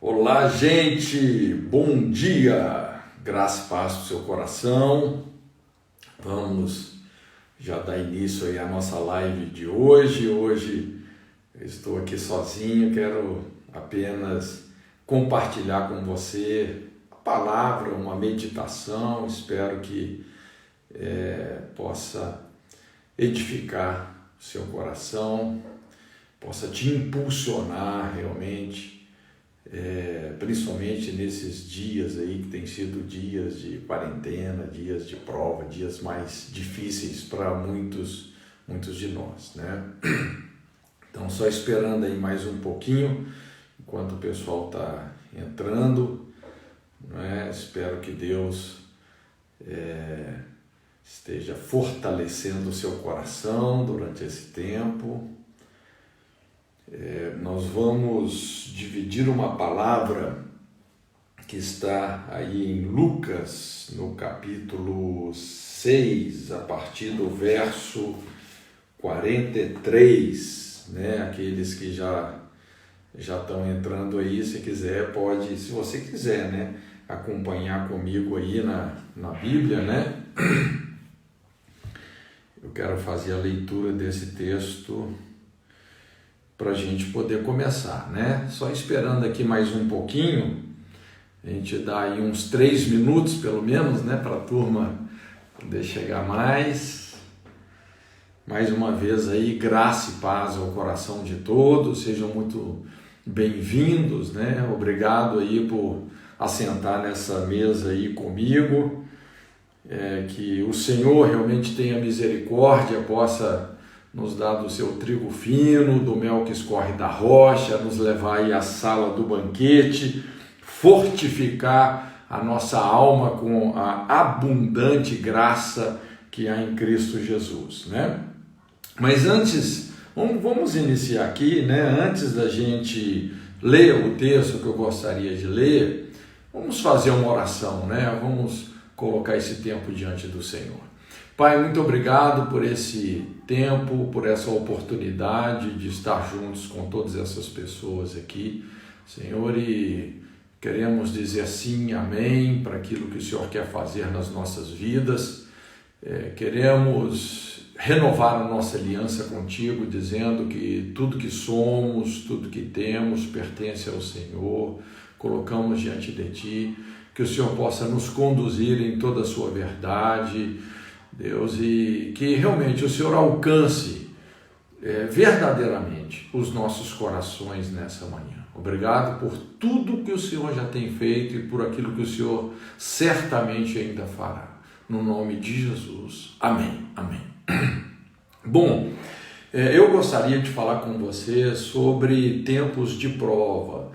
Olá, gente! Bom dia! Graça e paz para o seu coração. Vamos já dar início aí à nossa live de hoje. Hoje eu estou aqui sozinho, quero apenas compartilhar com você a palavra, uma meditação. Espero que possa edificar o seu coração, possa te impulsionar realmente. Principalmente nesses dias aí que tem sido dias de quarentena, dias de prova, dias mais difíceis para muitos de nós, né? Então, só esperando aí mais um pouquinho, enquanto o pessoal está entrando, né? Espero que Deus esteja fortalecendo o seu coração durante esse tempo. Nós vamos dividir uma palavra que está aí em Lucas, no capítulo 6, a partir do verso 43, né? Aqueles que já estão entrando aí, se quiser, pode, se você quiser, né, acompanhar comigo aí na Bíblia, né? Eu quero fazer a leitura desse texto para a gente poder começar, né? Só esperando aqui mais um pouquinho, a gente dá aí uns 3 minutos pelo menos, né, para a turma poder chegar mais. Mais uma vez aí, graça e paz ao coração de todos, sejam muito bem-vindos, né? Obrigado aí por assentar nessa mesa aí comigo, que o Senhor realmente tenha misericórdia, possa nos dar do seu trigo fino, do mel que escorre da rocha, nos levar aí à sala do banquete, fortificar a nossa alma com a abundante graça que há em Cristo Jesus, né? Mas antes, vamos iniciar aqui, né? Antes da gente ler o texto que eu gostaria de ler, vamos fazer uma oração, né? Vamos colocar esse tempo diante do Senhor. Pai, muito obrigado por esse tempo, por essa oportunidade de estar juntos com todas essas pessoas aqui, Senhor, e queremos dizer sim, amém, para aquilo que o Senhor quer fazer nas nossas vidas. Queremos renovar a nossa aliança contigo, dizendo que tudo que somos, tudo que temos pertence ao Senhor, colocamos diante de Ti, que o Senhor possa nos conduzir em toda a sua verdade, Deus, e que realmente o Senhor alcance verdadeiramente os nossos corações nessa manhã. Obrigado por tudo que o Senhor já tem feito e por aquilo que o Senhor certamente ainda fará. No nome de Jesus. Amém. Amém. Bom, eu gostaria de falar com você sobre tempos de prova.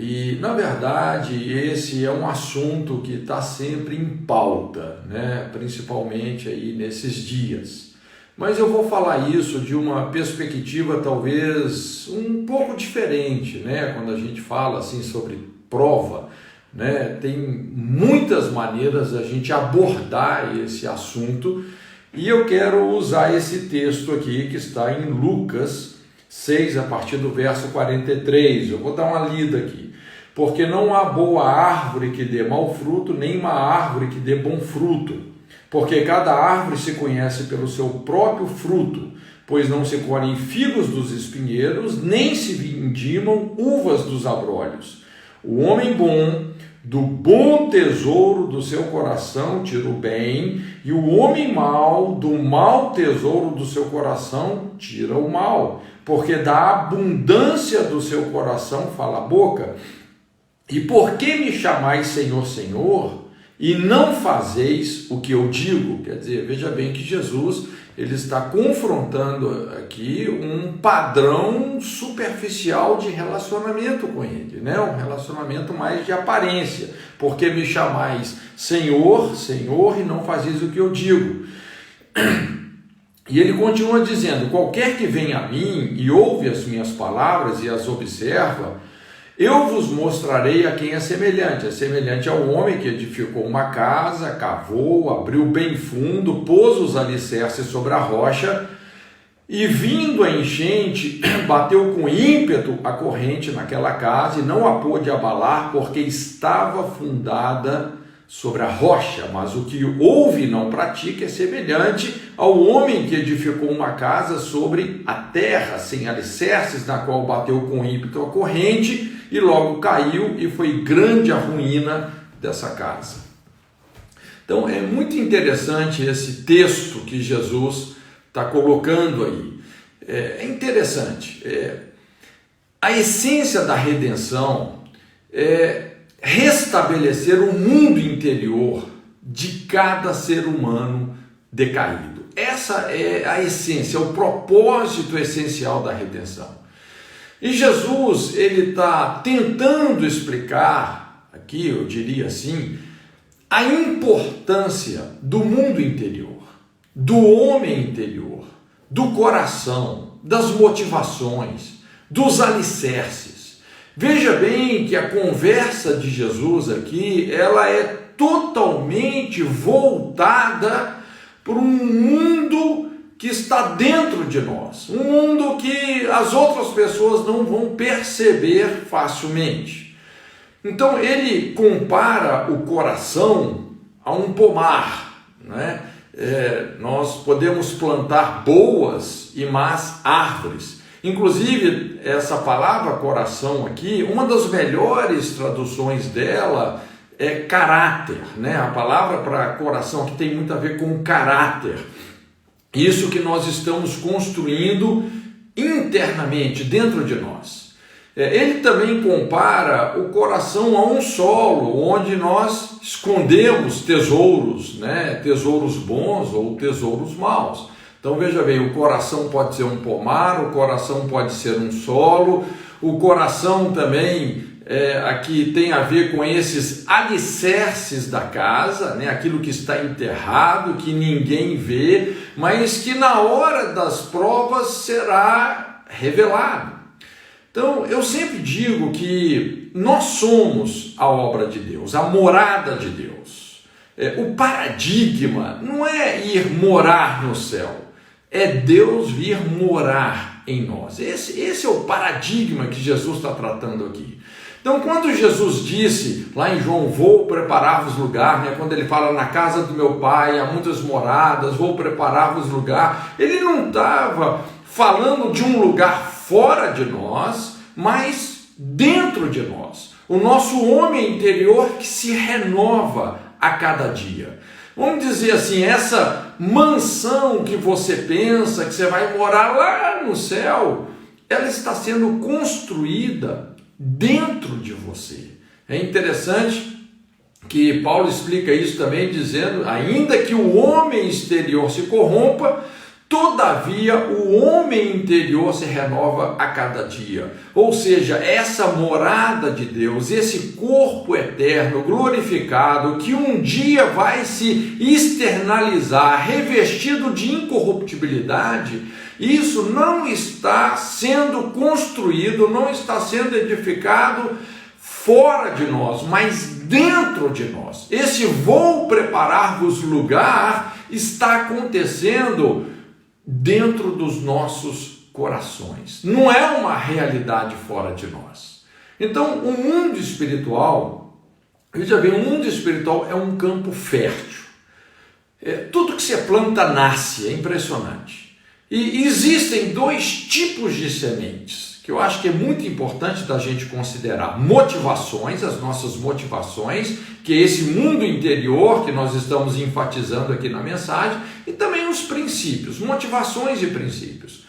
E, na verdade, esse é um assunto que está sempre em pauta, né? Principalmente aí nesses dias. Mas eu vou falar isso de uma perspectiva talvez um pouco diferente, né? Quando a gente fala assim sobre prova, né? Tem muitas maneiras da gente abordar esse assunto e eu quero usar esse texto aqui que está em Lucas 6, a partir do verso 43. Eu vou dar uma lida aqui. Porque não há boa árvore que dê mau fruto, nem má árvore que dê bom fruto. Porque cada árvore se conhece pelo seu próprio fruto, pois não se colhem figos dos espinheiros, nem se vindimam uvas dos abrolhos. O homem bom, do bom tesouro do seu coração, tira o bem, e o homem mau, do mau tesouro do seu coração, tira o mal. Porque da abundância do seu coração fala a boca. E por que me chamais Senhor, Senhor, e não fazeis o que eu digo? Quer dizer, veja bem que Jesus, ele está confrontando aqui um padrão superficial de relacionamento com ele, né? Um relacionamento mais de aparência. Por que me chamais Senhor, Senhor, e não fazeis o que eu digo? E ele continua dizendo, qualquer que vem a mim e ouve as minhas palavras e as observa, eu vos mostrarei a quem é semelhante. É semelhante ao homem que edificou uma casa, cavou, abriu bem fundo, pôs os alicerces sobre a rocha, E vindo a enchente, bateu com ímpeto a corrente naquela casa e não a pôde abalar, porque estava fundada sobre a rocha. Mas o que ouve e não pratica é semelhante ao homem que edificou uma casa sobre a terra, sem alicerces, na qual bateu com ímpeto a corrente e logo caiu, e foi grande a ruína dessa casa. Então é muito interessante esse texto que Jesus está colocando aí. É interessante. A essência da redenção é restabelecer o mundo interior de cada ser humano decaído. Essa é a essência, é o propósito essencial da redenção. E Jesus, ele está tentando explicar, aqui eu diria assim, a importância do mundo interior, do homem interior, do coração, das motivações, dos alicerces. Veja bem que a conversa de Jesus aqui, ela é totalmente voltada para um mundo que está dentro de nós, um mundo que as outras pessoas não vão perceber facilmente. Então ele compara o coração a um pomar, né? Nós podemos plantar boas e más árvores. Inclusive, essa palavra coração aqui, uma das melhores traduções dela é caráter, né? A palavra para coração aqui tem muito a ver com caráter. Isso que nós estamos construindo internamente, dentro de nós. Ele também compara o coração a um solo, onde nós escondemos tesouros, né? Tesouros bons ou tesouros maus. Então veja bem, o coração pode ser um pomar, o coração pode ser um solo, o coração também aqui tem a ver com esses alicerces da casa, né? Aquilo que está enterrado, que ninguém vê, mas que na hora das provas será revelado. Então, eu sempre digo que nós somos a obra de Deus, a morada de Deus. O paradigma não é ir morar no céu, é Deus vir morar em nós. Esse é o paradigma que Jesus está tratando aqui. Então, quando Jesus disse, lá em João, vou preparar-vos lugar, né? Quando ele fala, na casa do meu pai há muitas moradas, vou preparar-vos lugar, ele não estava falando de um lugar fora de nós, mas dentro de nós. O nosso homem interior que se renova a cada dia. Vamos dizer assim, essa mansão que você pensa que você vai morar lá no céu, ela está sendo construída dentro de você. É interessante que Paulo explica isso também dizendo, ainda que o homem exterior se corrompa, todavia o homem interior se renova a cada dia. Ou seja, essa morada de Deus, esse corpo eterno, glorificado, que um dia vai se externalizar, revestido de incorruptibilidade, isso não está sendo construído, não está sendo edificado fora de nós, mas dentro de nós. Esse vou preparar-vos lugar está acontecendo dentro dos nossos corações. Não é uma realidade fora de nós. Então, o mundo espiritual, veja bem, o mundo espiritual é um campo fértil. Tudo que você planta nasce, é impressionante. E existem dois tipos de sementes, que eu acho que é muito importante da gente considerar. Motivações, as nossas motivações, que é esse mundo interior que nós estamos enfatizando aqui na mensagem, e também os princípios, motivações e princípios.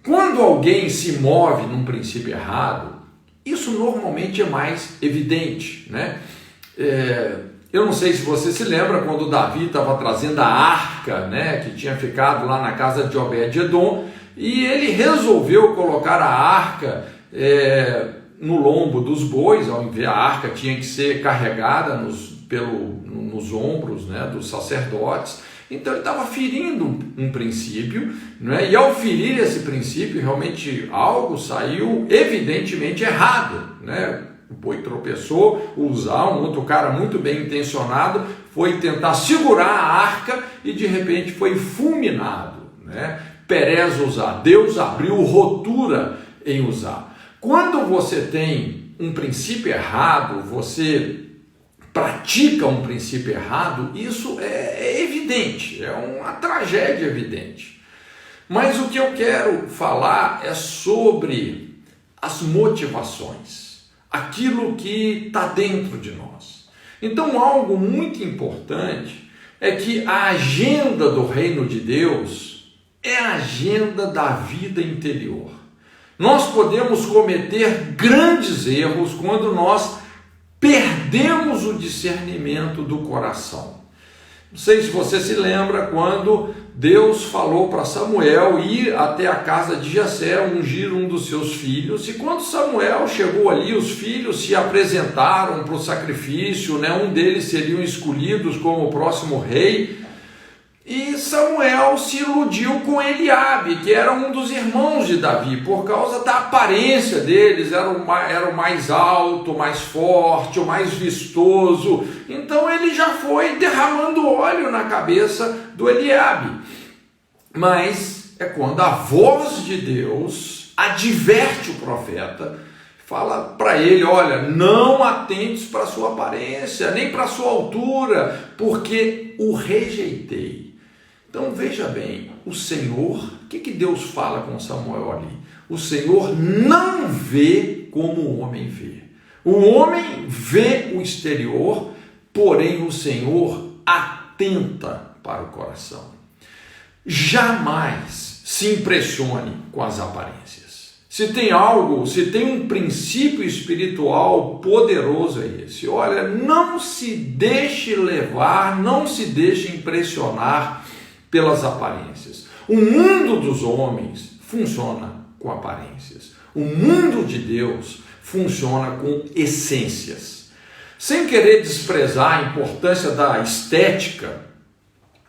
Quando alguém se move num princípio errado, isso normalmente é mais evidente, né? Eu não sei se você se lembra quando Davi estava trazendo a arca, né, que tinha ficado lá na casa de Obed-Edom, e ele resolveu colocar a arca no lombo dos bois. Ao invés, a arca tinha que ser carregada nos ombros, né, dos sacerdotes. Então ele estava ferindo um princípio, né, e ao ferir esse princípio, realmente algo saiu evidentemente errado, né? O boi tropeçou, um outro cara muito bem intencionado foi tentar segurar a arca e de repente foi fulminado, né? Perez usar. Deus abriu rotura em usar. Quando você tem um princípio errado, você pratica um princípio errado, isso é evidente, é uma tragédia evidente. Mas o que eu quero falar é sobre as motivações, aquilo que está dentro de nós. Então, algo muito importante é que a agenda do reino de Deus é a agenda da vida interior. Nós podemos cometer grandes erros quando nós perdemos o discernimento do coração. Não sei se você se lembra quando Deus falou para Samuel ir até a casa de Jessé, ungir um dos seus filhos, e quando Samuel chegou ali, os filhos se apresentaram para o sacrifício, um deles seriam escolhidos como o próximo rei, e Samuel se iludiu com Eliabe, que era um dos irmãos de Davi, por causa da aparência deles, era o mais alto, o mais forte, o mais vistoso. Então ele já foi derramando óleo na cabeça do Eliabe. Mas é quando a voz de Deus adverte o profeta, fala para ele, olha, não atentes para a sua aparência, nem para a sua altura, porque o rejeitei. Então veja bem, o Senhor, o que Deus fala com Samuel ali? O Senhor não vê como o homem vê. O homem vê o exterior, porém o Senhor atenta para o coração. Jamais se impressione com as aparências. Se tem algo, se tem um princípio espiritual poderoso é esse. Olha, não se deixe levar, não se deixe impressionar pelas aparências. O mundo dos homens funciona com aparências. O mundo de Deus funciona com essências. Sem querer desprezar a importância da estética,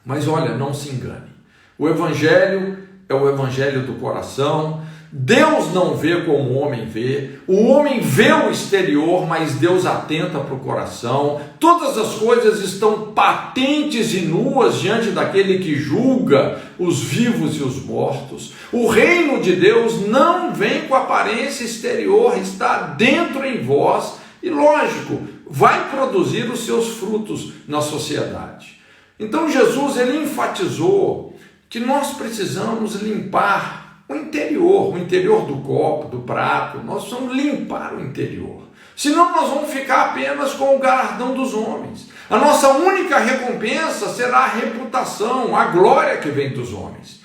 mas olha, não se engane. O Evangelho é o Evangelho do coração. Deus não vê como o homem vê. O homem vê o exterior, mas Deus atenta para o coração. Todas as coisas estão patentes e nuas diante daquele que julga os vivos e os mortos. O reino de Deus não vem com aparência exterior, está dentro em vós e, lógico, vai produzir os seus frutos na sociedade. Então Jesus ele enfatizou que nós precisamos limpar o interior do copo, do prato. Nós precisamos limpar o interior. Senão nós vamos ficar apenas com o galardão dos homens. A nossa única recompensa será a reputação, a glória que vem dos homens.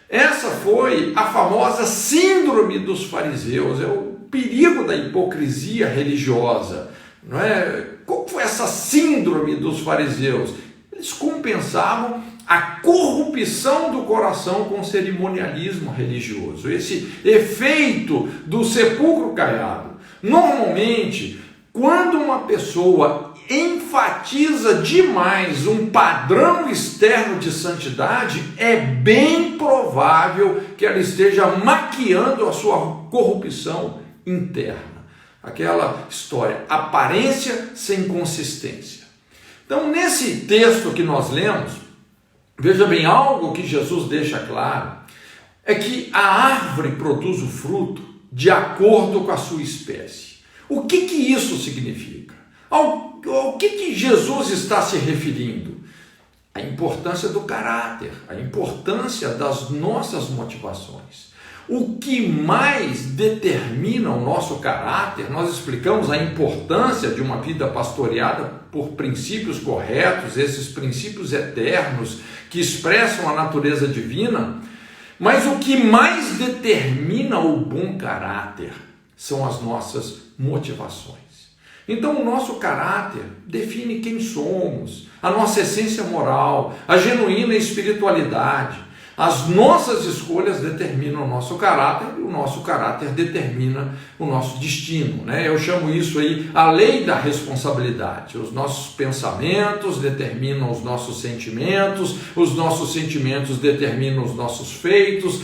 Essa foi a famosa síndrome dos fariseus, é o perigo da hipocrisia religiosa. Não é? Qual foi essa síndrome dos fariseus? Eles compensavam a corrupção do coração com cerimonialismo religioso, esse efeito do sepulcro caiado. Normalmente, quando uma pessoa enfatiza demais um padrão externo de santidade, é bem provável que ela esteja maquiando a sua corrupção interna. Aquela história, aparência sem consistência. Então, nesse texto que nós lemos, veja bem, algo que Jesus deixa claro é que a árvore produz o fruto de acordo com a sua espécie. O que isso significa? Ao que Jesus está se referindo? A importância do caráter, a importância das nossas motivações. O que mais determina o nosso caráter, nós explicamos a importância de uma vida pastoreada por princípios corretos, esses princípios eternos que expressam a natureza divina, mas o que mais determina o bom caráter são as nossas motivações. Então o nosso caráter define quem somos, a nossa essência moral, a genuína espiritualidade. As nossas escolhas determinam o nosso caráter e o nosso caráter determina o nosso destino, né? Eu chamo isso aí a lei da responsabilidade. Os nossos pensamentos determinam os nossos sentimentos determinam os nossos feitos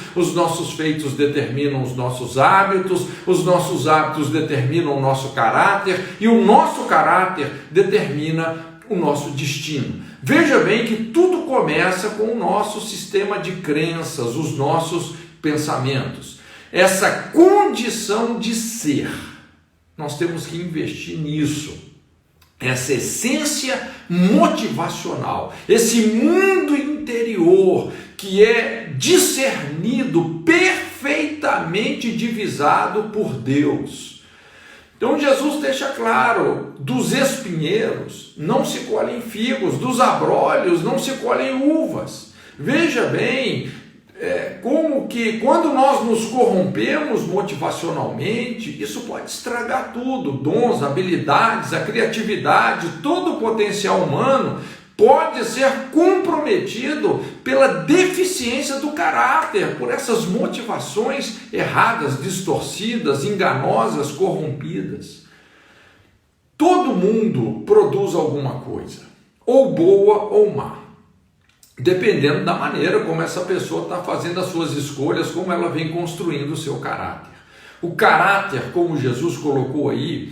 determinam os nossos hábitos determinam o nosso caráter e o nosso caráter determina o nosso destino. Veja bem que tudo começa com o nosso sistema de crenças, os nossos pensamentos. Essa condição de ser, nós temos que investir nisso. Essa essência motivacional, esse mundo interior que é discernido, perfeitamente divisado por Deus. Então Jesus deixa claro, dos espinheiros não se colhem figos, dos abrolhos não se colhem uvas. Veja bem, como que quando nós nos corrompemos motivacionalmente, isso pode estragar tudo, dons, habilidades, a criatividade, todo o potencial humano pode ser comprometido pela deficiência do caráter, por essas motivações erradas, distorcidas, enganosas, corrompidas. Todo mundo produz alguma coisa, ou boa ou má, dependendo da maneira como essa pessoa está fazendo as suas escolhas, como ela vem construindo o seu caráter. O caráter, como Jesus colocou aí,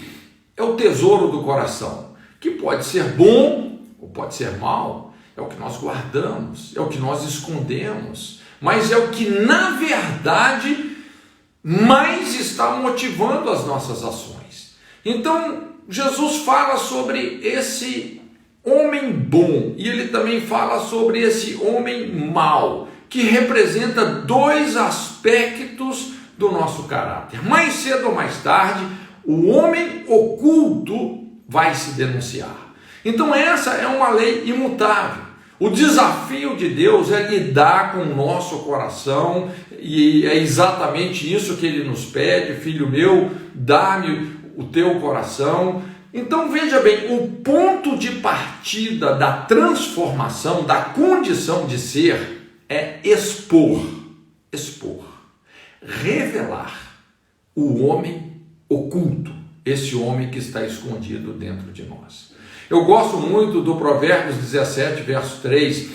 é o tesouro do coração, que pode ser bom ou pode ser mal, é o que nós guardamos, é o que nós escondemos, mas é o que na verdade mais está motivando as nossas ações. Então Jesus fala sobre esse homem bom, e ele também fala sobre esse homem mau, que representa dois aspectos do nosso caráter. Mais cedo ou mais tarde, o homem oculto vai se denunciar. Então essa é uma lei imutável. O desafio de Deus é lidar com o nosso coração, e é exatamente isso que ele nos pede: filho meu, dá-me o teu coração. Então veja bem, o ponto de partida da transformação, da condição de ser, é expor, revelar o homem oculto, esse homem que está escondido dentro de nós. Eu gosto muito do Provérbios 17, verso 3,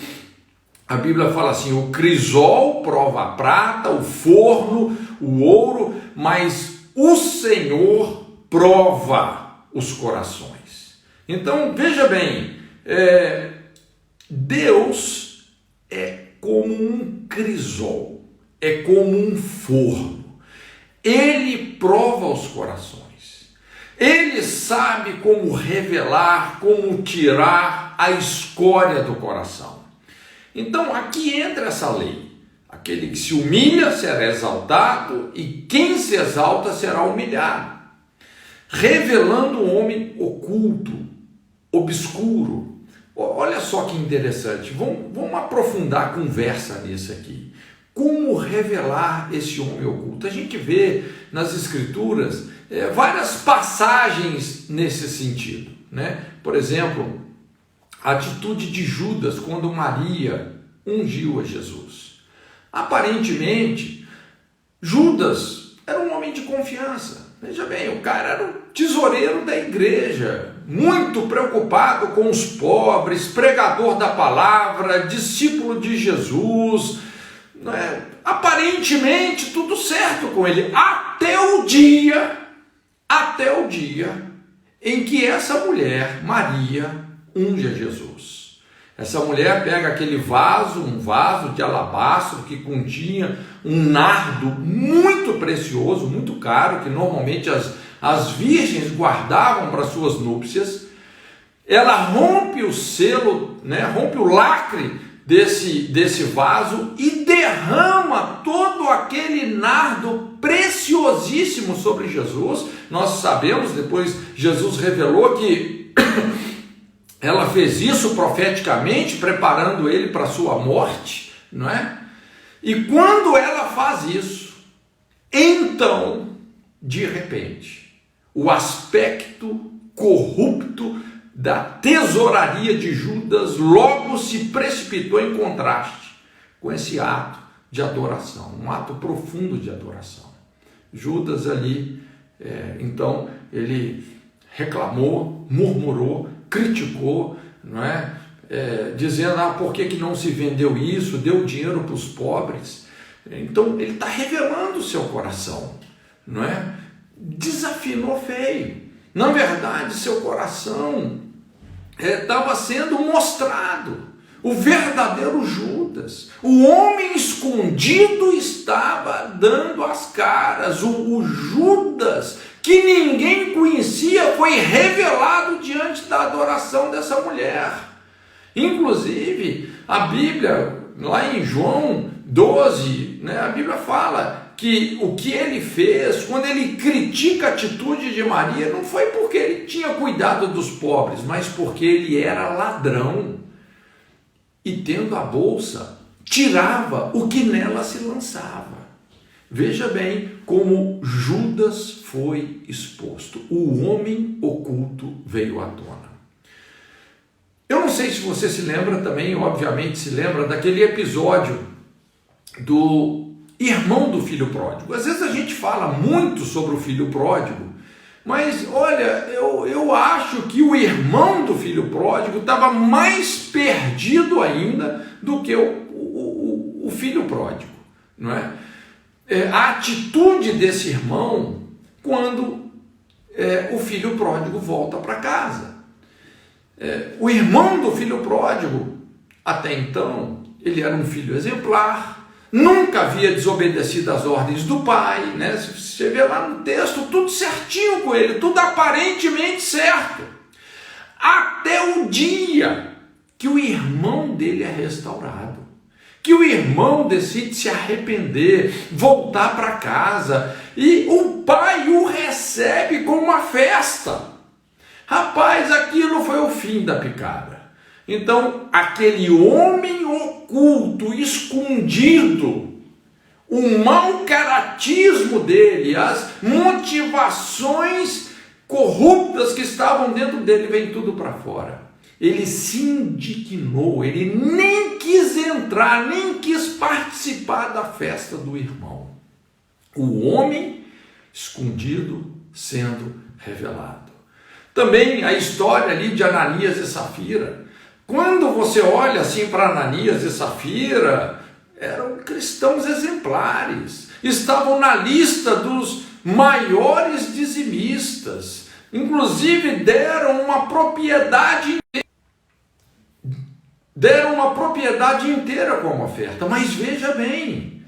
a Bíblia fala assim: o crisol prova a prata, o forno, o ouro, mas o Senhor prova os corações. Então, veja bem, Deus é como um crisol, é como um forno. Ele prova os corações. Ele sabe como revelar, como tirar a escória do coração. Então, aqui entra essa lei. Aquele que se humilha será exaltado, e quem se exalta será humilhado. Revelando o homem oculto, obscuro. Olha só que interessante, vamos aprofundar a conversa nisso aqui. Como revelar esse homem oculto? A gente vê nas Escrituras várias passagens nesse sentido, né? Por exemplo, a atitude de Judas quando Maria ungiu a Jesus. Aparentemente, Judas era um homem de confiança. Veja bem, o cara era o tesoureiro da igreja, muito preocupado com os pobres, pregador da palavra, discípulo de Jesus, né? Aparentemente tudo certo com ele, até o dia em que essa mulher, Maria, unge a Jesus. Essa mulher pega aquele vaso, um vaso de alabastro que continha um nardo muito precioso, muito caro, que normalmente as virgens guardavam para suas núpcias. Ela rompe o selo, né, rompe o lacre desse vaso e derrama todo aquele nardo preciosíssimo sobre Jesus. Nós sabemos, depois Jesus revelou que ela fez isso profeticamente, preparando ele para a sua morte, não é? E quando ela faz isso, então, de repente, o aspecto corrupto da tesouraria de Judas logo se precipitou em contraste com esse ato de adoração, um ato profundo de adoração. Judas ali, então, ele reclamou, murmurou, criticou, não é? Dizendo, por que não se vendeu isso, deu dinheiro para os pobres. Então ele está revelando o seu coração, não é? Desafinou feio. Na verdade, seu coração estava sendo mostrado. O verdadeiro Judas, o homem escondido, estava dando as caras. O Judas, que ninguém conhecia, foi revelado diante da adoração dessa mulher. Inclusive, a Bíblia, lá em João 12, a Bíblia fala que o que ele fez, quando ele critica a atitude de Maria, não foi porque ele tinha cuidado dos pobres, mas porque ele era ladrão. E tendo a bolsa, tirava o que nela se lançava. Veja bem como Judas foi exposto. O homem oculto veio à tona. Eu não sei se você se lembra também, obviamente se lembra, daquele episódio do irmão do filho pródigo. Às vezes a gente fala muito sobre o filho pródigo, mas olha, eu acho que o irmão do filho pródigo estava mais perdido ainda do que o filho pródigo, não é? A atitude desse irmão quando o filho pródigo volta para casa. O irmão do filho pródigo, até então, ele era um filho exemplar, nunca havia desobedecido às ordens do pai, né? Você vê lá no texto, tudo certinho com ele, tudo aparentemente certo. Até o dia que o irmão dele é restaurado, que o irmão decide se arrepender, voltar para casa, e o pai o recebe com uma festa. Rapaz, aquilo foi o fim da picada. Então, aquele homem oculto, escondido, o mau caratismo dele, as motivações corruptas que estavam dentro dele, vem tudo para fora. Ele se indignou, ele nem quis entrar, nem quis participar da festa do irmão. O homem escondido sendo revelado. Também a história ali de Ananias e Safira. Quando você olha assim para Ananias e Safira, eram cristãos exemplares, estavam na lista dos maiores dizimistas, inclusive deram uma propriedade inteira como oferta. Mas veja bem,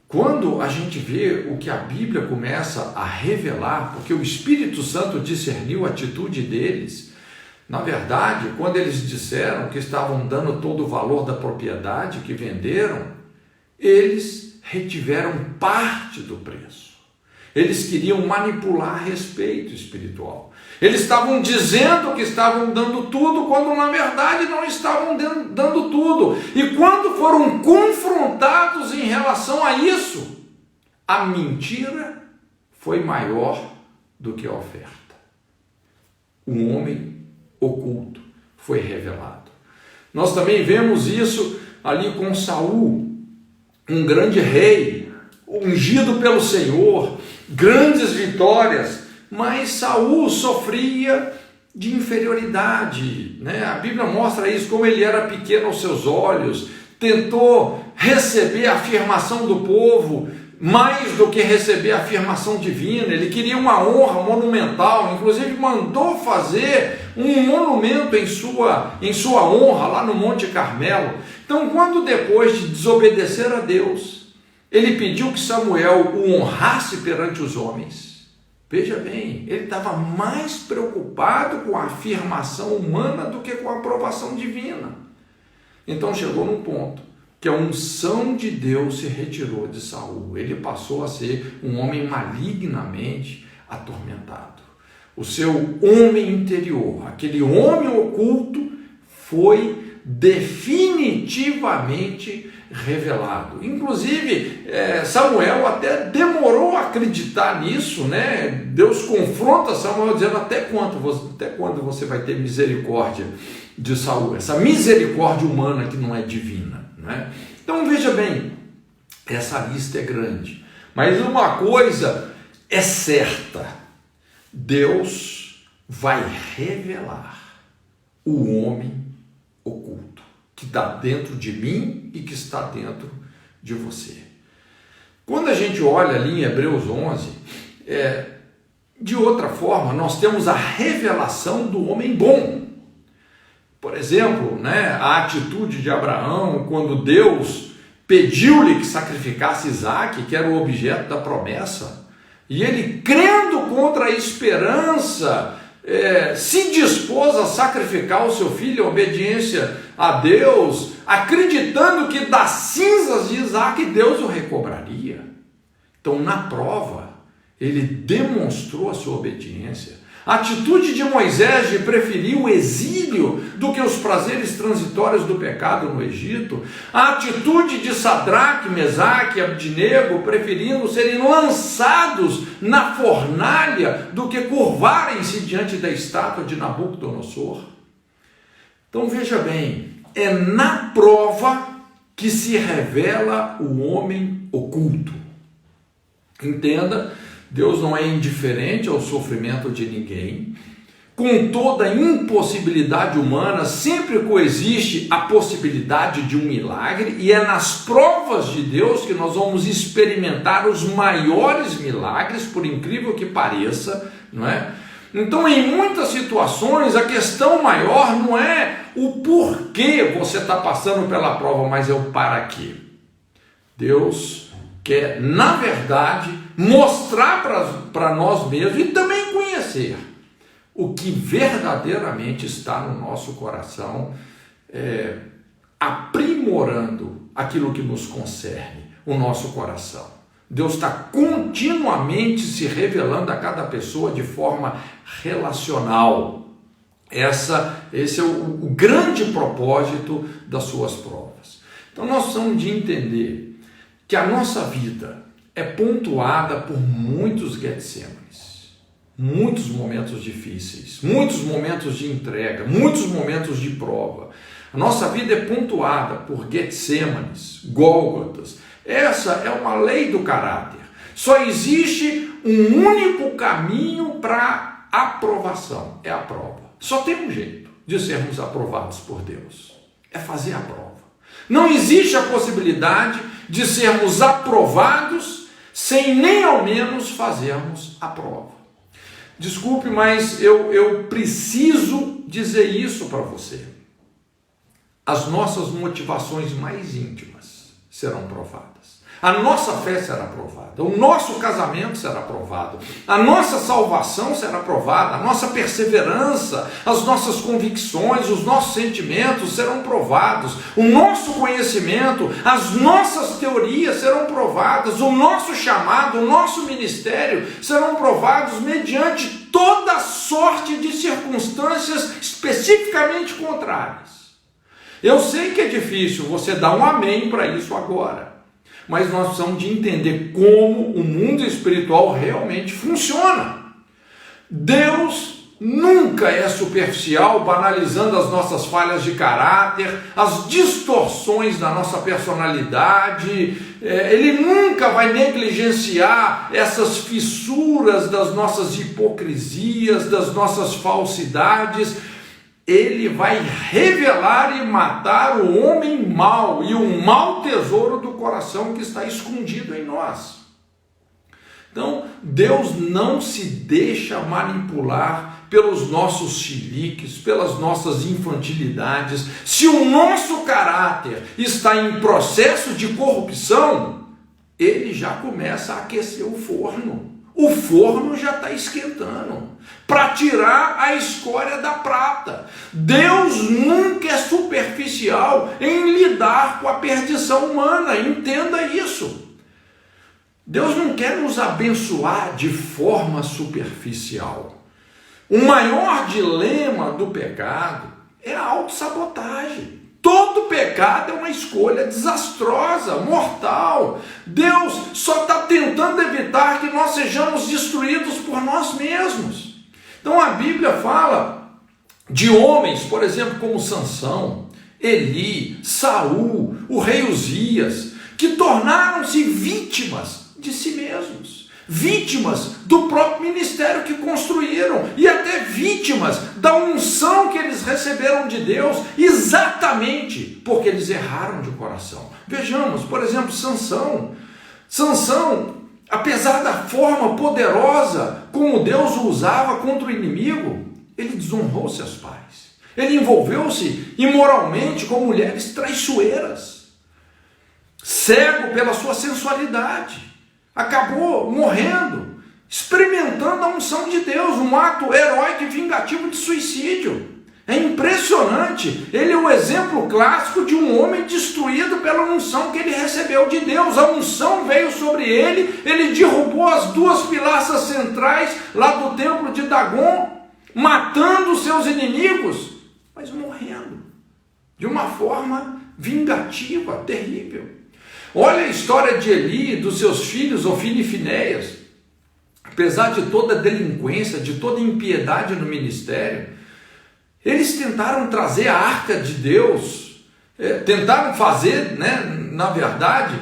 quando a gente vê o que a Bíblia começa a revelar, porque o Espírito Santo discerniu a atitude deles. Na verdade, quando eles disseram que estavam dando todo o valor da propriedade que venderam, eles retiveram parte do preço. Eles queriam manipular respeito espiritual. Eles estavam dizendo que estavam dando tudo, quando na verdade não estavam dando tudo. E quando foram confrontados em relação a isso, a mentira foi maior do que a oferta. Um homem oculto foi revelado. Nós também vemos isso ali com Saul, um grande rei, ungido pelo Senhor, grandes vitórias, mas Saul sofria de inferioridade, né? A Bíblia mostra isso, como ele era pequeno aos seus olhos, tentou receber a afirmação do povo mais do que receber a afirmação divina. Ele queria uma honra monumental, inclusive mandou fazer um monumento em sua honra lá no Monte Carmelo. Então, quando depois de desobedecer a Deus, ele pediu que Samuel o honrasse perante os homens, veja bem, ele estava mais preocupado com a afirmação humana do que com a aprovação divina. Então chegou num ponto que a unção de Deus se retirou de Saul. Ele passou a ser um homem malignamente atormentado. O seu homem interior, aquele homem oculto, foi definitivamente revelado. Inclusive, Samuel até demorou a acreditar nisso, né? Deus confronta Samuel dizendo: até quando você vai ter misericórdia de Saul? Essa misericórdia humana que não é divina. Né? Então veja bem, essa lista é grande, mas uma coisa é certa: Deus vai revelar o homem oculto que está dentro de mim e que está dentro de você. Quando a gente olha ali em Hebreus 11, de outra forma, nós temos a revelação do homem bom. Por exemplo, a atitude de Abraão quando Deus pediu-lhe que sacrificasse Isaque, que era o objeto da promessa, e ele, crendo contra a esperança, se dispôs a sacrificar o seu filho em obediência a Deus, acreditando que das cinzas de Isaque Deus o recobraria. Então, na prova, ele demonstrou a sua obediência. A atitude de Moisés de preferir o exílio do que os prazeres transitórios do pecado no Egito, a atitude de Sadraque, Mesaque e Abdinego preferindo serem lançados na fornalha do que curvarem-se diante da estátua de Nabucodonosor. Então veja bem, é na prova que se revela o homem oculto. Entenda, Deus não é indiferente ao sofrimento de ninguém. Com toda a impossibilidade humana, sempre coexiste a possibilidade de um milagre, e é nas provas de Deus que nós vamos experimentar os maiores milagres, por incrível que pareça, não é? Então, em muitas situações, a questão maior não é o porquê você está passando pela prova, mas é o para quê. Deus quer, na verdade, mostrar para nós mesmos e também conhecer o que verdadeiramente está no nosso coração, aprimorando aquilo que nos concerne, o nosso coração. Deus está continuamente se revelando a cada pessoa de forma relacional. Esse é o grande propósito das suas provas. Então nós precisamos de entender que a nossa vida é pontuada por muitos Getsêmanes, muitos momentos difíceis, muitos momentos de entrega, muitos momentos de prova. A nossa vida é pontuada por Getsêmanes, Gólgotas. Essa é uma lei do caráter. Só existe um único caminho para aprovação, é a prova. Só tem um jeito de sermos aprovados por Deus, é fazer a prova. Não existe a possibilidade de sermos aprovados sem nem ao menos fazermos a prova. Desculpe, mas eu preciso dizer isso para você. As nossas motivações mais íntimas serão provadas. A nossa fé será provada, o nosso casamento será provado, a nossa salvação será provada, a nossa perseverança, as nossas convicções, os nossos sentimentos serão provados, o nosso conhecimento, as nossas teorias serão provadas, o nosso chamado, o nosso ministério serão provados mediante toda sorte de circunstâncias especificamente contrárias. Eu sei que é difícil você dar um amém para isso agora, mas nós precisamos de entender como o mundo espiritual realmente funciona. Deus nunca é superficial, banalizando as nossas falhas de caráter, as distorções da nossa personalidade. Ele nunca vai negligenciar essas fissuras das nossas hipocrisias, das nossas falsidades. Ele vai revelar e matar o homem mau e o mau tesouro do coração que está escondido em nós. Então, Deus não se deixa manipular pelos nossos chiliques, pelas nossas infantilidades. Se o nosso caráter está em processo de corrupção, ele já começa a aquecer o forno. O forno já está esquentando para tirar a escória da prata. Deus nunca é superficial em lidar com a perdição humana, entenda isso. Deus não quer nos abençoar de forma superficial. O maior dilema do pecado é a autossabotagem. Todo pecado é uma escolha desastrosa, mortal. Deus só está tentando evitar que nós sejamos destruídos por nós mesmos. Então a Bíblia fala de homens, por exemplo, como Sansão, Eli, Saul, o rei Uzias, que tornaram-se vítimas de si mesmos. Vítimas do próprio ministério que construíram e até vítimas da unção que eles receberam de Deus, exatamente porque eles erraram de coração. Vejamos, por exemplo, Sansão, apesar da forma poderosa como Deus o usava contra o inimigo, ele desonrou seus pais. Ele envolveu-se imoralmente com mulheres traiçoeiras, cego pela sua sensualidade, acabou morrendo, experimentando a unção de Deus, um ato heróico e vingativo de suicídio. É impressionante, ele é o exemplo clássico de um homem destruído pela unção que ele recebeu de Deus. A unção veio sobre ele, ele derrubou as 2 pilaças centrais lá do templo de Dagon, matando os seus inimigos, mas morrendo de uma forma vingativa, terrível. Olha a história de Eli, dos seus filhos, Ofni e Finéias. Apesar de toda a delinquência, de toda a impiedade no ministério, eles tentaram trazer a arca de Deus, tentaram fazer, na verdade,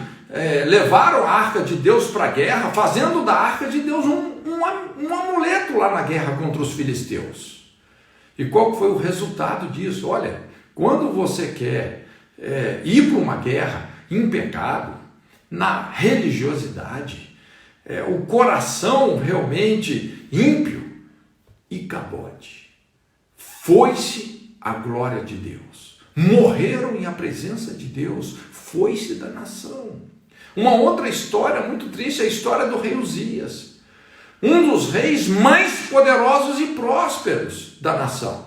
levaram a arca de Deus para a guerra, fazendo da arca de Deus um amuleto lá na guerra contra os filisteus. E qual foi o resultado disso? Olha, quando você quer ir para uma guerra em pecado, na religiosidade, o coração realmente ímpio, e cabote. Foi-se a glória de Deus. Morreram em a presença de Deus. Foi-se da nação. Uma outra história muito triste é a história do rei Uzias. Um dos reis mais poderosos e prósperos da nação.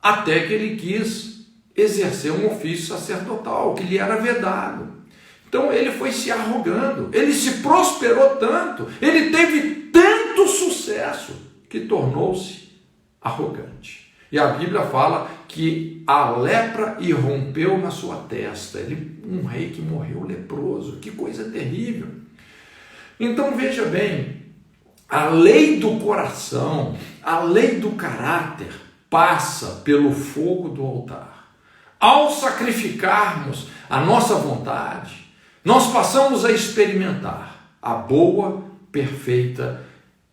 Até que ele quis exercer um ofício sacerdotal, que lhe era vedado. Então ele foi se arrogando. Ele se prosperou tanto. Ele teve tanto sucesso que tornou-se arrogante. E a Bíblia fala que a lepra irrompeu na sua testa. Um rei que morreu leproso. Que coisa terrível. Então veja bem, a lei do coração, a lei do caráter passa pelo fogo do altar. Ao sacrificarmos a nossa vontade, nós passamos a experimentar a boa, perfeita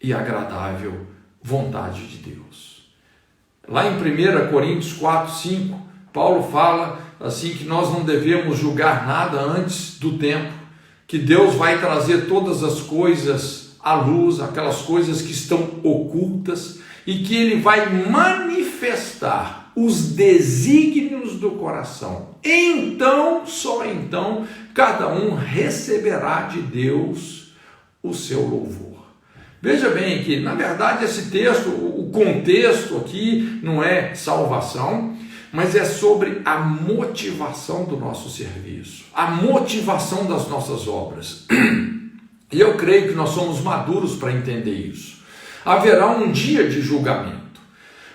e agradável vontade de Deus. Lá em 1 Coríntios 4, 5, Paulo fala assim que nós não devemos julgar nada antes do tempo, que Deus vai trazer todas as coisas à luz, aquelas coisas que estão ocultas, e que Ele vai manifestar os desígnios do coração. Então, só então, cada um receberá de Deus o seu louvor. Veja bem que, na verdade, esse texto, o contexto aqui não é salvação, mas é sobre a motivação do nosso serviço, a motivação das nossas obras. E eu creio que nós somos maduros para entender isso. Haverá um dia de julgamento.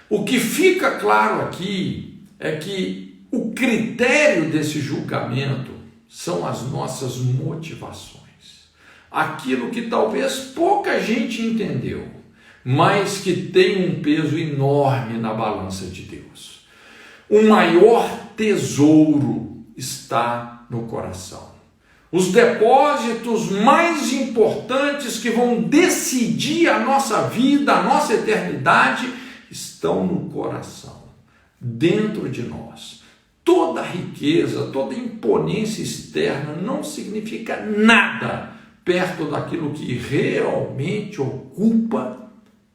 O que fica claro aqui é que o critério desse julgamento são as nossas motivações. Aquilo que talvez pouca gente entendeu, mas que tem um peso enorme na balança de Deus. O maior tesouro está no coração. Os depósitos mais importantes que vão decidir a nossa vida, a nossa eternidade, estão no coração, dentro de nós. Toda riqueza, toda imponência externa não significa nada perto daquilo que realmente ocupa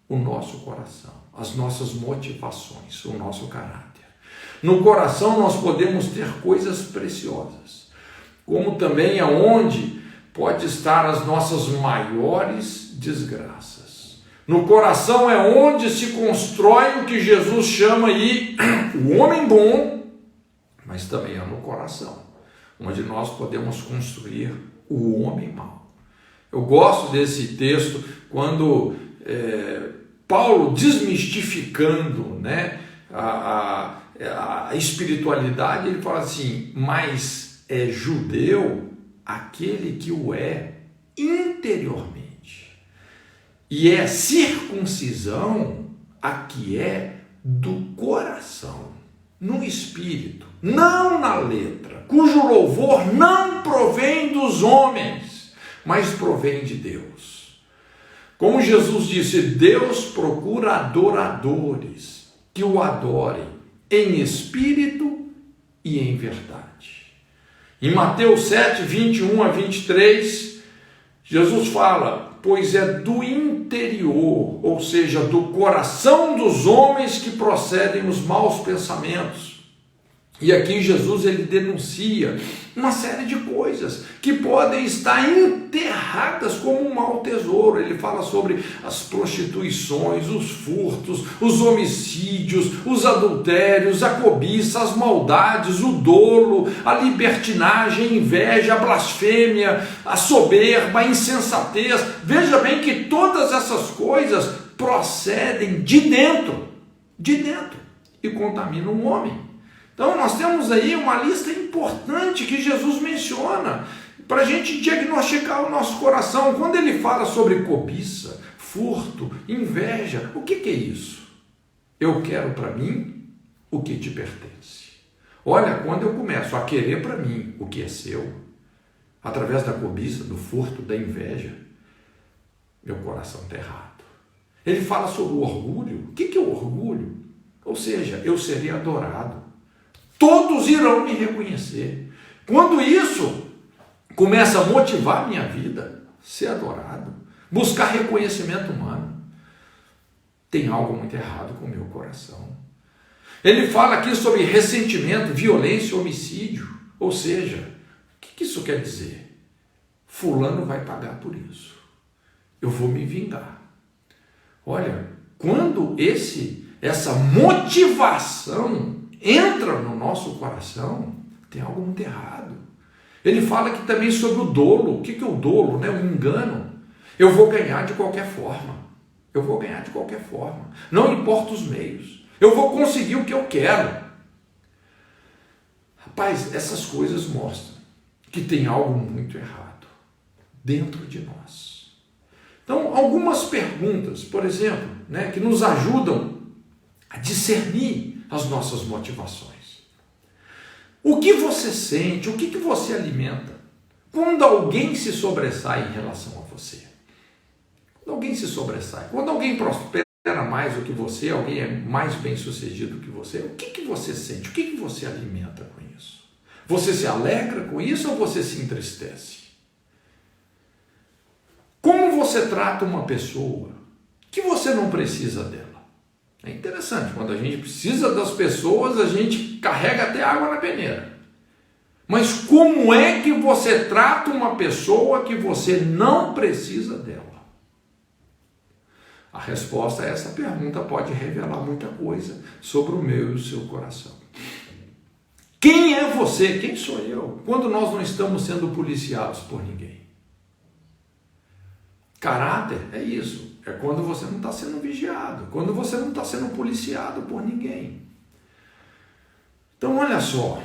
o nosso coração, as nossas motivações, o nosso caráter. No coração nós podemos ter coisas preciosas, como também é onde pode estar as nossas maiores desgraças. No coração é onde se constrói o que Jesus chama aí o homem bom, mas também é no coração, onde nós podemos construir o homem mau. Eu gosto desse texto quando Paulo, desmistificando a espiritualidade, ele fala assim, mas é judeu aquele que o é interiormente, e é circuncisão a que é do coração, no espírito, não na letra, cujo louvor não provém dos homens, mas provém de Deus. Como Jesus disse, Deus procura adoradores que o adorem em espírito e em verdade. Em Mateus 7, 21 a 23, Jesus fala, pois é do interior, ou seja, do coração dos homens que procedem os maus pensamentos. E aqui Jesus ele denuncia uma série de coisas que podem estar enterradas como um mau tesouro. Ele fala sobre as prostituições, os furtos, os homicídios, os adultérios, a cobiça, as maldades, o dolo, a libertinagem, a inveja, a blasfêmia, a soberba, a insensatez. Veja bem que todas essas coisas procedem de dentro e contaminam o homem. Então nós temos aí uma lista importante que Jesus menciona para a gente diagnosticar o nosso coração. Quando ele fala sobre cobiça, furto, inveja, o que é isso? Eu quero para mim o que te pertence. Olha, quando eu começo a querer para mim o que é seu, através da cobiça, do furto, da inveja, meu coração está errado. Ele fala sobre o orgulho. O que é o orgulho? Ou seja, eu serei adorado. Todos irão me reconhecer. Quando isso começa a motivar a minha vida, ser adorado, buscar reconhecimento humano, tem algo muito errado com o meu coração. Ele fala aqui sobre ressentimento, violência, homicídio. Ou seja, o que isso quer dizer? Fulano vai pagar por isso. Eu vou me vingar. Olha, quando essa motivação entra no nosso coração, tem algo muito errado. Ele fala aqui também sobre o dolo. O que é o dolo? O engano. Eu vou ganhar de qualquer forma. Não importa os meios. Eu vou conseguir o que eu quero. Rapaz, essas coisas mostram que tem algo muito errado dentro de nós. Então, algumas perguntas, por exemplo, que nos ajudam a discernir as nossas motivações. O que você sente, o que você alimenta quando alguém se sobressai em relação a você? Quando alguém se sobressai, quando alguém prospera mais do que você, alguém é mais bem sucedido que você, o que você sente, o que você alimenta com isso? Você se alegra com isso ou você se entristece? Como você trata uma pessoa que você não precisa dela? É interessante, quando a gente precisa das pessoas, a gente carrega até água na peneira. Mas como é que você trata uma pessoa que você não precisa dela? A resposta a essa pergunta pode revelar muita coisa sobre o meu e o seu coração. Quem é você? Quem sou eu? Quando nós não estamos sendo policiados por ninguém. Caráter é isso. É quando você não está sendo vigiado, quando você não está sendo policiado por ninguém. Então, olha só,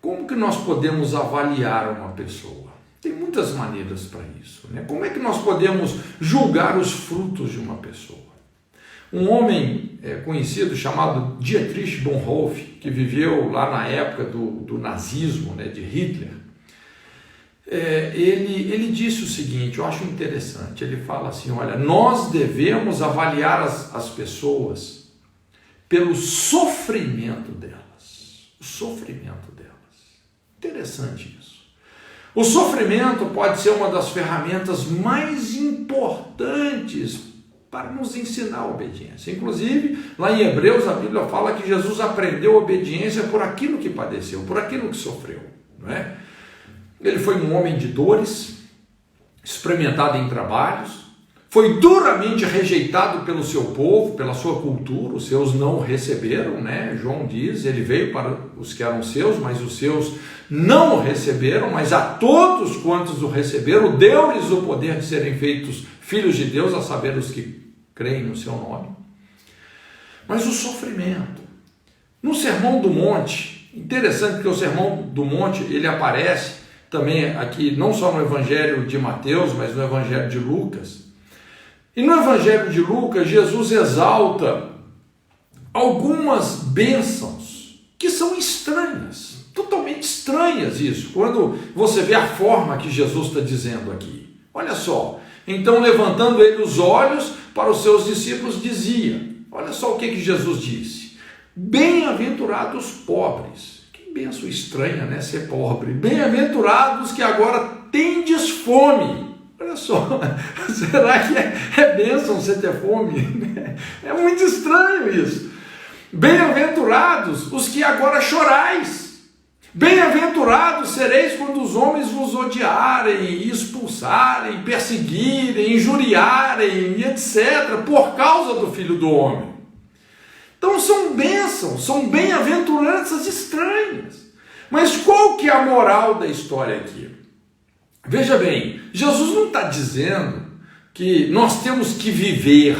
como que nós podemos avaliar uma pessoa? Tem muitas maneiras para isso, Como é que nós podemos julgar os frutos de uma pessoa? Um homem conhecido chamado Dietrich Bonhoeffer, que viveu lá na época do nazismo, de Hitler, ele disse o seguinte, eu acho interessante, ele fala assim, olha, nós devemos avaliar as pessoas pelo sofrimento delas. O sofrimento delas. Interessante isso. O sofrimento pode ser uma das ferramentas mais importantes para nos ensinar a obediência. Inclusive, lá em Hebreus, a Bíblia fala que Jesus aprendeu a obediência por aquilo que padeceu, por aquilo que sofreu, não é? Ele foi um homem de dores, experimentado em trabalhos, foi duramente rejeitado pelo seu povo, pela sua cultura, os seus não o receberam, João diz, ele veio para os que eram seus, mas os seus não o receberam, mas a todos quantos o receberam, deu-lhes o poder de serem feitos filhos de Deus, a saber, os que creem no seu nome. Mas o sofrimento, no Sermão do Monte, interessante que o Sermão do Monte, ele aparece também aqui, não só no Evangelho de Mateus, mas no Evangelho de Lucas. E no Evangelho de Lucas, Jesus exalta algumas bênçãos que são estranhas, totalmente estranhas isso, quando você vê a forma que Jesus está dizendo aqui. Olha só, então levantando ele os olhos para os seus discípulos dizia, olha só o que Jesus disse, bem-aventurados pobres. Benção estranha, ser pobre. Bem-aventurados que agora tendes fome. Olha só, será que é bênção você ter fome? É muito estranho isso. Bem-aventurados os que agora chorais. Bem-aventurados sereis quando os homens vos odiarem, expulsarem, perseguirem, injuriarem, etc., por causa do Filho do Homem. Então são bênçãos, são bem-aventuranças estranhas. Mas qual que é a moral da história aqui? Veja bem, Jesus não está dizendo que nós temos que viver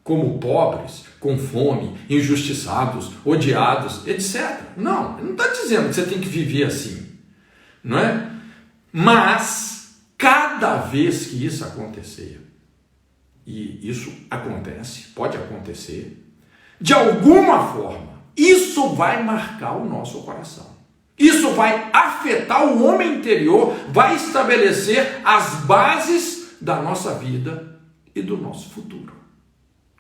como pobres, com fome, injustiçados, odiados, etc. Não, ele não está dizendo que você tem que viver assim, não é? Mas, cada vez que isso acontecer, e isso acontece, pode acontecer, de alguma forma, isso vai marcar o nosso coração. Isso vai afetar o homem interior, vai estabelecer as bases da nossa vida e do nosso futuro,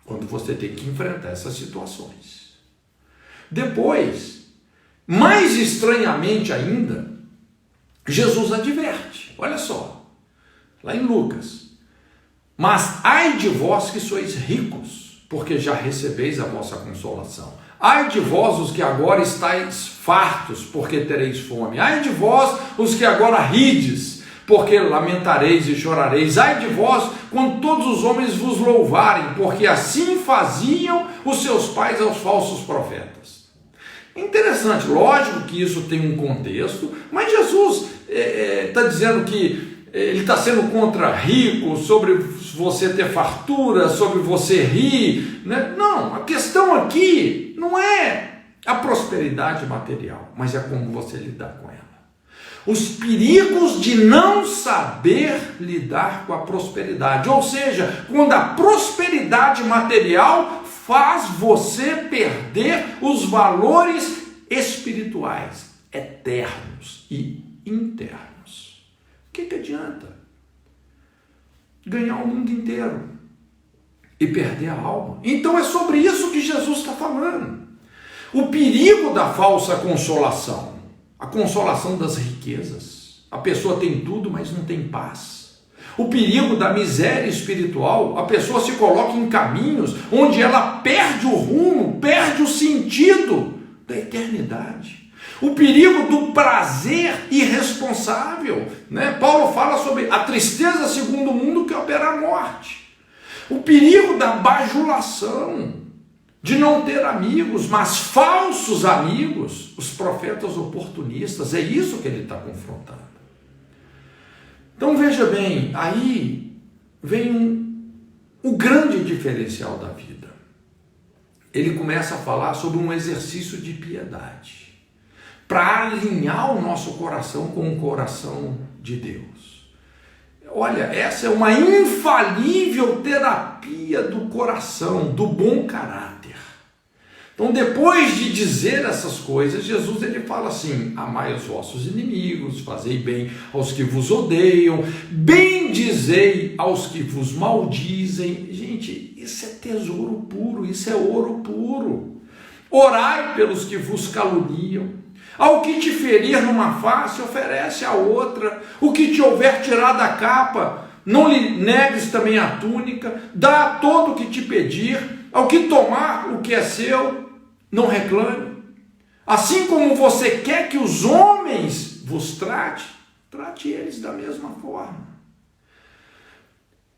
quando você tem que enfrentar essas situações. Depois, mais estranhamente ainda, Jesus adverte, olha só, lá em Lucas: mas ai de vós que sois ricos, porque já recebeis a vossa consolação. Ai de vós os que agora estáis fartos, porque tereis fome. Ai de vós os que agora rides, porque lamentareis e chorareis. Ai de vós quando todos os homens vos louvarem, porque assim faziam os seus pais aos falsos profetas. Interessante, lógico que isso tem um contexto, mas Jesus está dizendo que ele está sendo contra rico, sobre você ter fartura, sobre você rir, né? Não, a questão aqui não é a prosperidade material, mas é como você lidar com ela. Os perigos de não saber lidar com a prosperidade, ou seja, quando a prosperidade material faz você perder os valores espirituais, eternos e internos. O que adianta ganhar o mundo inteiro e perder a alma? Então é sobre isso que Jesus está falando. O perigo da falsa consolação, a consolação das riquezas. A pessoa tem tudo, mas não tem paz. O perigo da miséria espiritual, a pessoa se coloca em caminhos onde ela perde o rumo, perde o sentido da eternidade. O perigo do prazer irresponsável, né? Paulo fala sobre a tristeza segundo o mundo que opera a morte. O perigo da bajulação, de não ter amigos, mas falsos amigos, os profetas oportunistas, é isso que ele está confrontando. Então veja bem, aí vem o grande diferencial da vida. Ele começa a falar sobre um exercício de piedade, para alinhar o nosso coração com o coração de Deus. Olha, essa é uma infalível terapia do coração, do bom caráter. Então, depois de dizer essas coisas, Jesus ele fala assim: amai os vossos inimigos, fazei bem aos que vos odeiam, bendizei aos que vos maldizem. Gente, isso é tesouro puro, isso é ouro puro. Orai pelos que vos caluniam. Ao que te ferir numa face, oferece a outra. O que te houver tirado a capa, não lhe negues também a túnica. Dá a todo o que te pedir. Ao que tomar o que é seu, não reclame. Assim como você quer que os homens vos trate eles da mesma forma.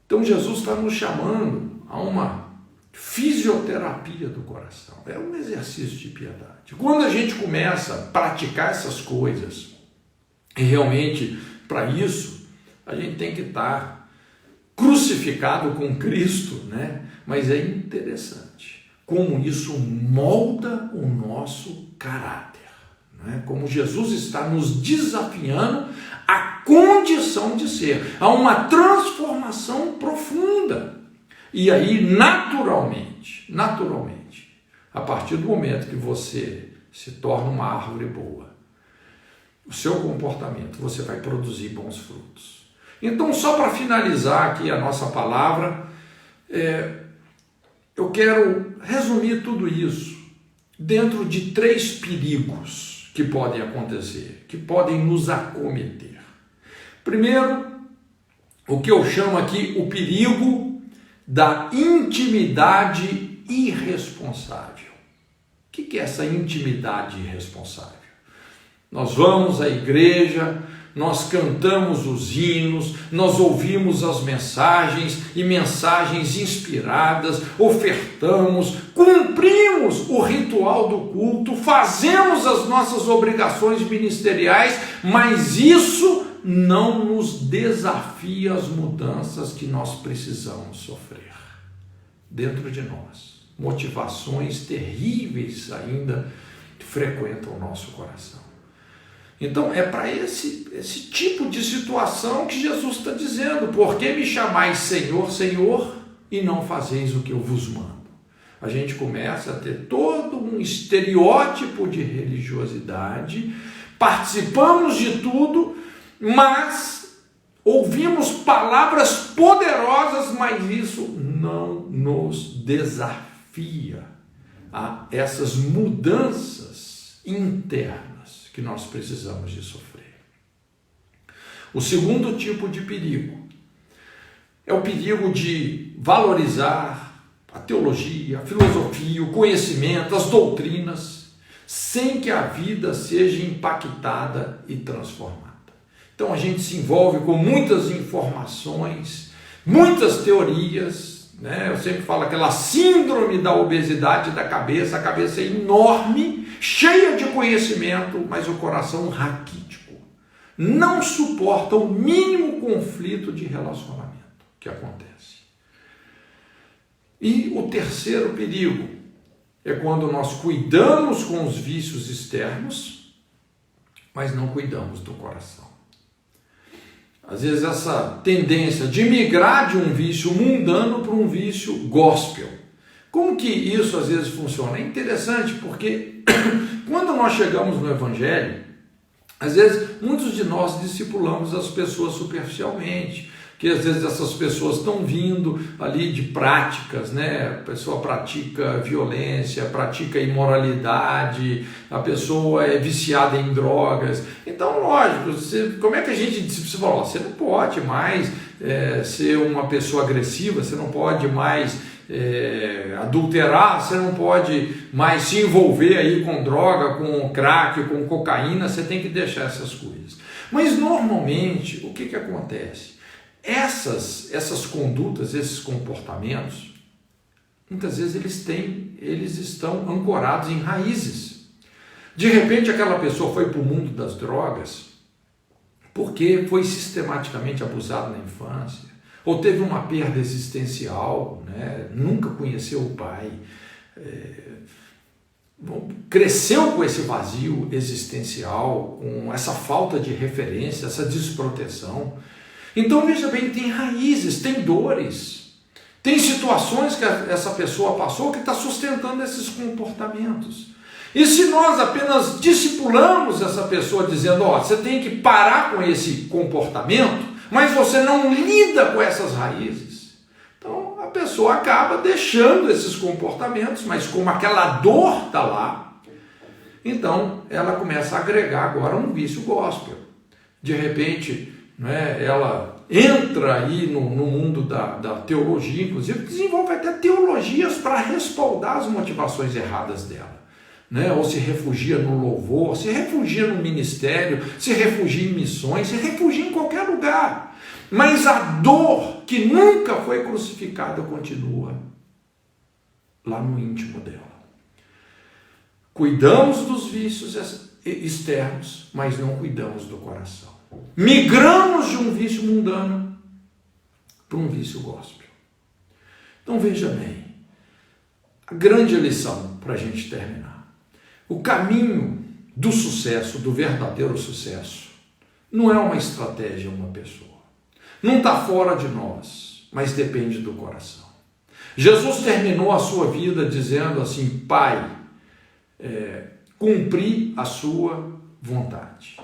Então Jesus está nos chamando a uma fisioterapia do coração. É um exercício de piedade. Quando a gente começa a praticar essas coisas, e realmente para isso a gente tem que estar crucificado com Cristo, né? Mas é interessante como isso molda o nosso caráter, né? Como Jesus está nos desafiando à condição de ser, a uma transformação profunda. E aí, naturalmente, a partir do momento que você se torna uma árvore boa, o seu comportamento, você vai produzir bons frutos. Então, só para finalizar aqui a nossa palavra, eu quero resumir tudo isso dentro de 3 perigos que podem acontecer, que podem nos acometer. Primeiro, o que eu chamo aqui o perigo da intimidade irresponsável. O que é essa intimidade irresponsável? Nós vamos à igreja, nós cantamos os hinos, nós ouvimos as mensagens e mensagens inspiradas, ofertamos, cumprimos o ritual do culto, fazemos as nossas obrigações ministeriais, mas isso não nos desafia as mudanças que nós precisamos sofrer dentro de nós. Motivações terríveis ainda frequentam o nosso coração. Então é para esse tipo de situação que Jesus está dizendo: por que me chamais Senhor, Senhor, e não fazeis o que eu vos mando? A gente começa a ter todo um estereótipo de religiosidade, participamos de tudo, mas ouvimos palavras poderosas, mas isso não nos desafia a essas mudanças internas que nós precisamos de sofrer. O segundo tipo de perigo é o perigo de valorizar a teologia, a filosofia, o conhecimento, as doutrinas, sem que a vida seja impactada e transformada. Então a gente se envolve com muitas informações, muitas teorias, né? Eu sempre falo aquela síndrome da obesidade da cabeça, a cabeça é enorme, cheia de conhecimento, mas o coração raquítico. Não suporta o mínimo conflito de relacionamento que acontece. E o terceiro perigo é quando nós cuidamos com os vícios externos, mas não cuidamos do coração. Às vezes essa tendência de migrar de um vício mundano para um vício gospel. Como que isso às vezes funciona? É interessante porque quando nós chegamos no Evangelho, às vezes muitos de nós discipulamos as pessoas superficialmente, que às vezes essas pessoas estão vindo ali de práticas, né? A pessoa pratica violência, pratica imoralidade, a pessoa é viciada em drogas. Então, lógico, como é que a gente você fala, você não pode mais ser uma pessoa agressiva, você não pode mais adulterar, você não pode mais se envolver aí com droga, com crack, com cocaína, você tem que deixar essas coisas. Mas normalmente, o que acontece? Essas condutas, esses comportamentos, muitas vezes eles estão ancorados em raízes. De repente aquela pessoa foi para o mundo das drogas porque foi sistematicamente abusado na infância, ou teve uma perda existencial, né? Nunca conheceu o pai, cresceu com esse vazio existencial, com essa falta de referência, essa desproteção. Então veja bem, tem raízes, tem dores, tem situações que essa pessoa passou que está sustentando esses comportamentos. E se nós apenas discipulamos essa pessoa dizendo, você tem que parar com esse comportamento, mas você não lida com essas raízes, então a pessoa acaba deixando esses comportamentos, mas como aquela dor está lá, então ela começa a agregar agora um vício gospel. De repente, ela entra aí no mundo da teologia, inclusive desenvolve até teologias para respaldar as motivações erradas dela, ou se refugia no louvor, se refugia no ministério, se refugia em missões, se refugia em qualquer lugar, mas a dor que nunca foi crucificada continua lá no íntimo dela. Cuidamos dos vícios externos, mas não cuidamos do coração. Migramos de um vício mundano para um vício gospel. Então veja bem, a grande lição para a gente terminar. O caminho do sucesso, do verdadeiro sucesso, não é uma estratégia, uma pessoa. Não está fora de nós, mas depende do coração. Jesus terminou a sua vida dizendo assim, Pai, cumpri a sua vontade.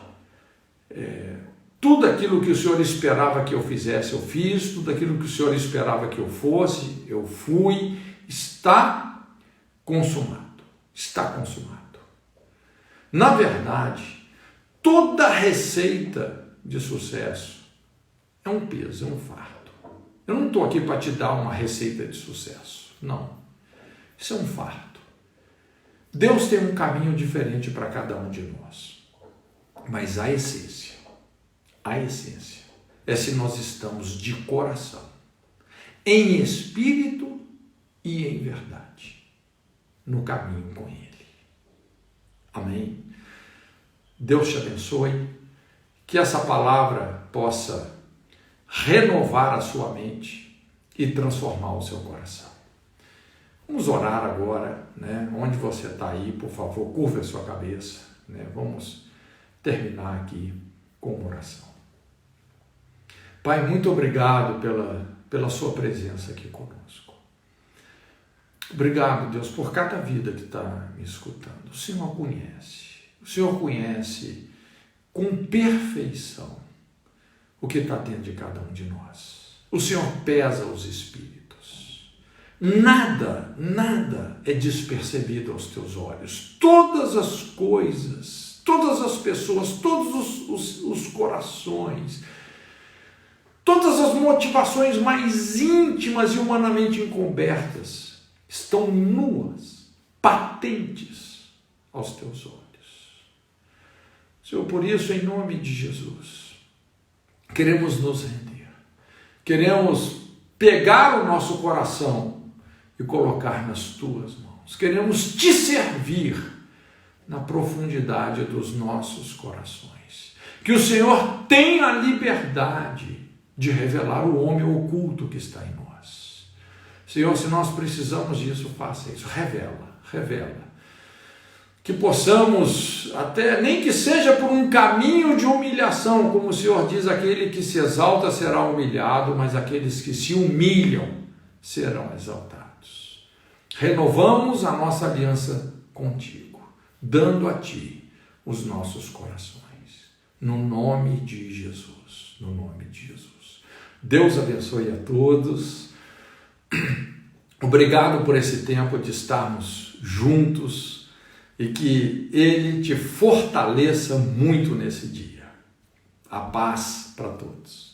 Tudo aquilo que o Senhor esperava que eu fizesse, eu fiz. Tudo aquilo que o Senhor esperava que eu fosse, eu fui. Está consumado. Está consumado. Na verdade, toda receita de sucesso é um peso, é um fardo. Eu não estou aqui para te dar uma receita de sucesso, não. Isso é um fardo. Deus tem um caminho diferente para cada um de nós, mas a essência é se nós estamos de coração, em espírito e em verdade, no caminho com Ele. Amém? Deus te abençoe, que essa palavra possa renovar a sua mente e transformar o seu coração. Vamos orar agora, né? Onde você está aí, por favor, curva a sua cabeça, né? Vamos terminar aqui com uma oração. Pai, muito obrigado pela sua presença aqui conosco. Obrigado, Deus, por cada vida que está me escutando. O Senhor conhece com perfeição o que está dentro de cada um de nós. O Senhor pesa os espíritos. Nada é despercebido aos teus olhos. Todas as coisas, todas as pessoas, todos os corações, todas as motivações mais íntimas e humanamente encobertas estão nuas, patentes aos teus olhos. Senhor, por isso, em nome de Jesus, queremos nos render, queremos pegar o nosso coração e colocar nas tuas mãos, queremos te servir na profundidade dos nossos corações, que o Senhor tenha a liberdade de revelar o homem oculto que está em nós. Senhor, se nós precisamos disso, faça isso, revela. Que possamos, até nem que seja por um caminho de humilhação, como o Senhor diz, aquele que se exalta será humilhado, mas aqueles que se humilham serão exaltados. Renovamos a nossa aliança contigo, dando a ti os nossos corações, no nome de Jesus, no nome de Jesus. Deus abençoe a todos. Obrigado por esse tempo de estarmos juntos e que Ele te fortaleça muito nesse dia. A paz para todos.